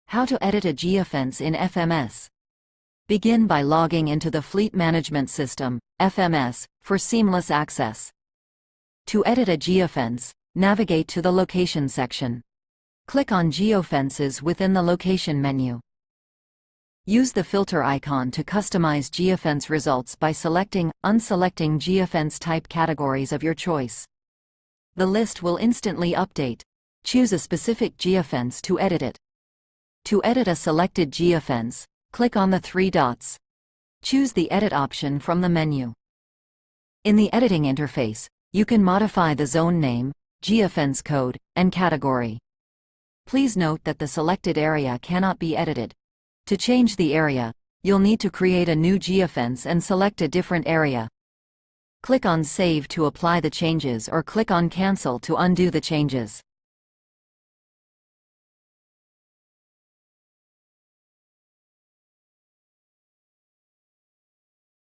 How to edit a geofence in FMS. Begin by logging into the Fleet Management System, FMS, for seamless access. To edit a geofence, navigate to the Location section. Click on Geofences within the Location menu. Use the filter icon to customize geofence results by unselecting geofence type categories of your choice. The list will instantly update. Choose a specific geofence to edit it. To edit a selected geofence, click on the three dots. Choose the Edit option from the menu. In the editing interface, you can modify the zone name, geofence code, and category. Please note that the selected area cannot be edited. To change the area, you'll need to create a new geofence and select a different area. Click on Save to apply the changes or click on Cancel to undo the changes.